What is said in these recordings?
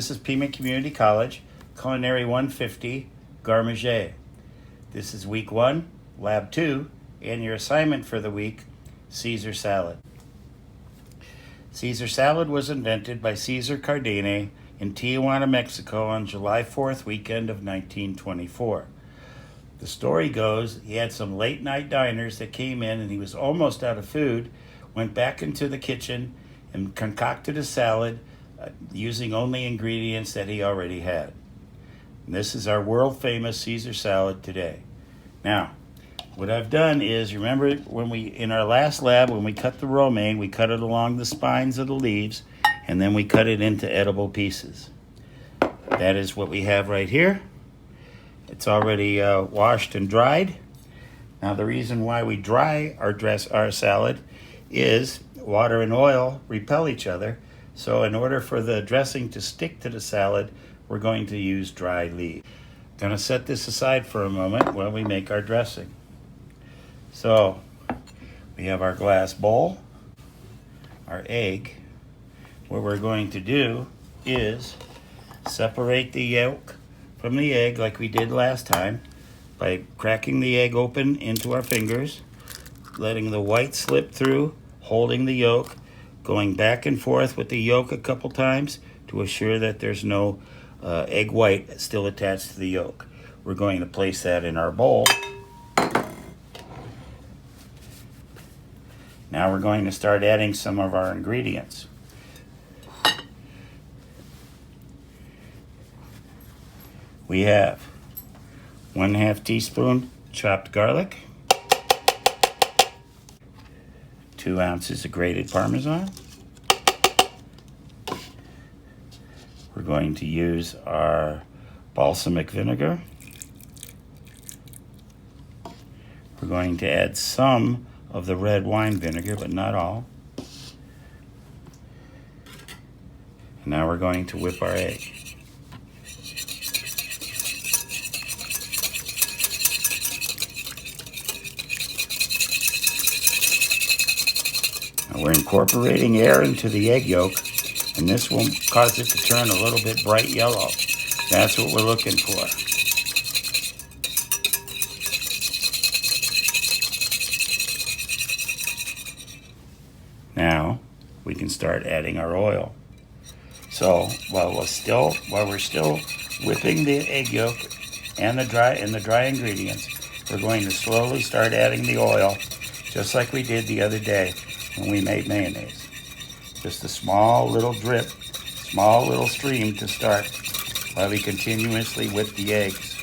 This is Pima Community College, Culinary 150, Garde Manger. This is week 1, lab 2, and your assignment for the week, Caesar salad. Caesar salad was invented by Caesar Cardenio in Tijuana, Mexico on July 4th weekend of 1924. The story goes he had some late night diners that came in and he was almost out of food, went back into the kitchen and concocted a salad using only ingredients that he already had. And this is our world famous Caesar salad today. Now, what I've done is, remember when in our last lab, when we cut the romaine, we cut it along the spines of the leaves, and then we cut it into edible pieces. That is what we have right here. It's already washed and dried. Now the reason why we dry our salad is water and oil repel each other. So in order for the dressing to stick to the salad, we're going to use dry leaves. Gonna set this aside for a moment while we make our dressing. So we have our glass bowl, our egg. What we're going to do is separate the yolk from the egg like we did last time by cracking the egg open into our fingers, letting the white slip through, holding the yolk, going back and forth with the yolk a couple times to assure that there's no egg white still attached to the yolk. We're going to place that in our bowl. Now we're going to start adding some of our ingredients. We have 1/2 teaspoon chopped garlic, 2 ounces of grated Parmesan. We're going to use our balsamic vinegar. We're going to add some of the red wine vinegar, but not all. And now we're going to whip our egg. Now we're incorporating air into the egg yolk, and this will cause it to turn a little bit bright yellow. That's what we're looking for. Now we can start adding our oil. So while we're still whipping the egg yolk and the dry ingredients, we're going to slowly start adding the oil, just like we did the other day when we made mayonnaise. Just a small little drip, small little stream to start while we continuously whip the eggs.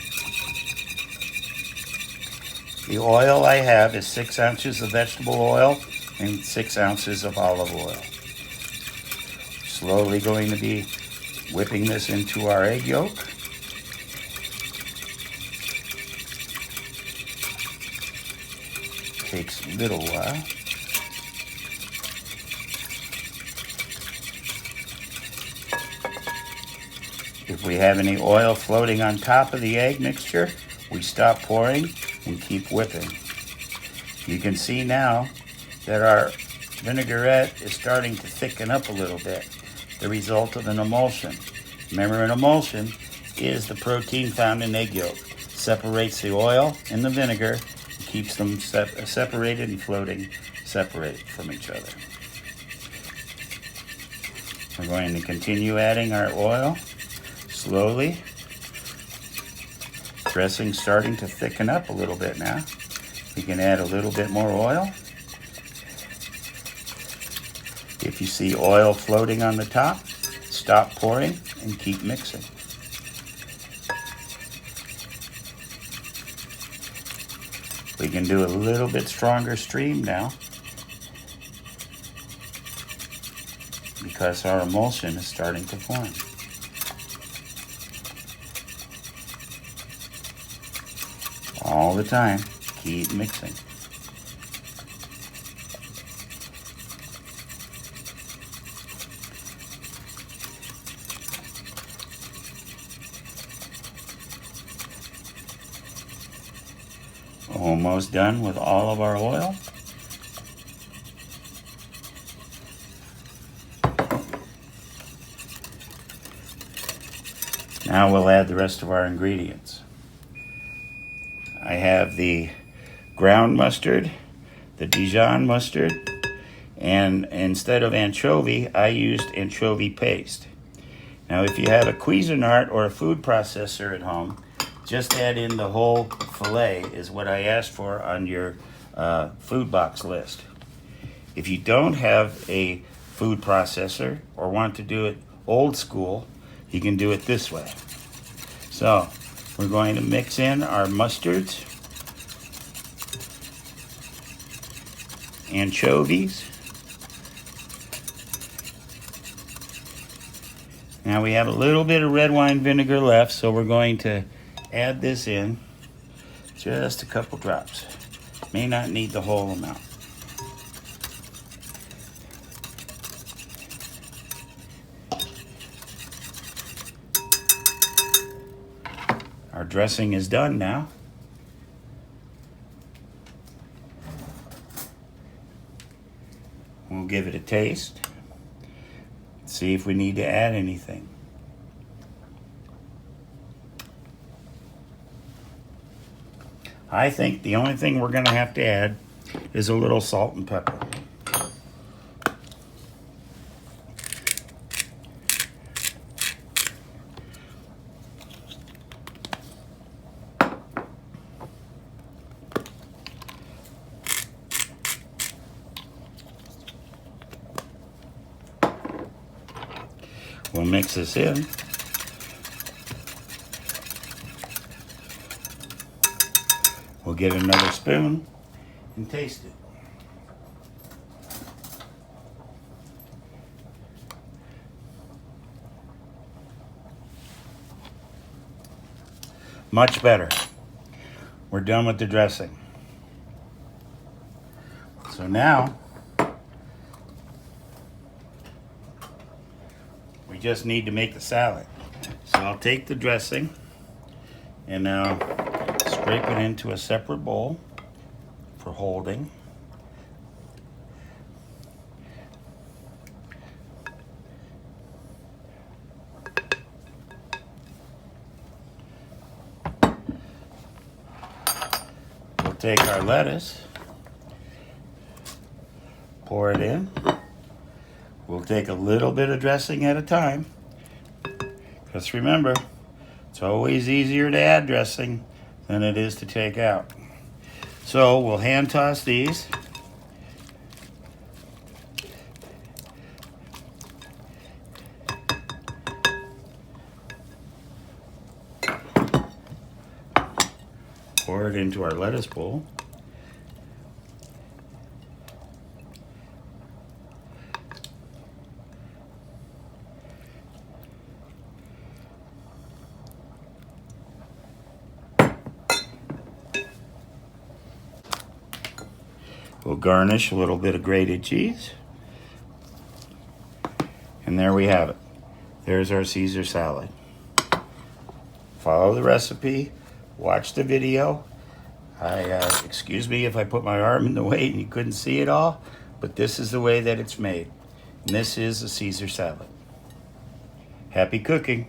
The oil I have is 6 ounces of vegetable oil and 6 ounces of olive oil. Slowly going to be whipping this into our egg yolk. Takes a little while. If we have any oil floating on top of the egg mixture, we stop pouring and keep whipping. You can see now that our vinaigrette is starting to thicken up a little bit, the result of an emulsion. Remember, an emulsion is the protein found in egg yolk. Separates the oil and the vinegar, and keeps them separated and floating separate from each other. We're going to continue adding our oil slowly. Dressing starting to thicken up a little bit now. We can add a little bit more oil. If you see oil floating on the top, stop pouring and keep mixing. We can do a little bit stronger stream now because our emulsion is starting to form. All the time, keep mixing. Almost done with all of our oil. Now we'll add the rest of our ingredients. I have the ground mustard, the Dijon mustard, and instead of anchovy, I used anchovy paste. Now if you have a Cuisinart or a food processor at home, just add in the whole fillet is what I asked for on your food box list. If you don't have a food processor or want to do it old school, you can do it this way. So we're going to mix in our mustards, anchovies. Now we have a little bit of red wine vinegar left, so we're going to add this in, just a couple drops. May not need the whole amount. Our dressing is done now. We'll give it a taste. See if we need to add anything. I think the only thing we're going to have to add is a little salt and pepper. We'll mix this in. We'll get another spoon and taste it. Much better. We're done with the dressing. So now, we just need to make the salad. So I'll take the dressing and now scrape it into a separate bowl for holding. We'll take our lettuce, pour it in. We'll take a little bit of dressing at a time. Just remember, it's always easier to add dressing than it is to take out. So we'll hand toss these. Pour it into our lettuce bowl. We'll garnish a little bit of grated cheese. And there we have it. There's our Caesar salad. Follow the recipe. Watch the video. Excuse me if I put my arm in the way and you couldn't see it all, but this is the way that it's made. And this is a Caesar salad. Happy cooking.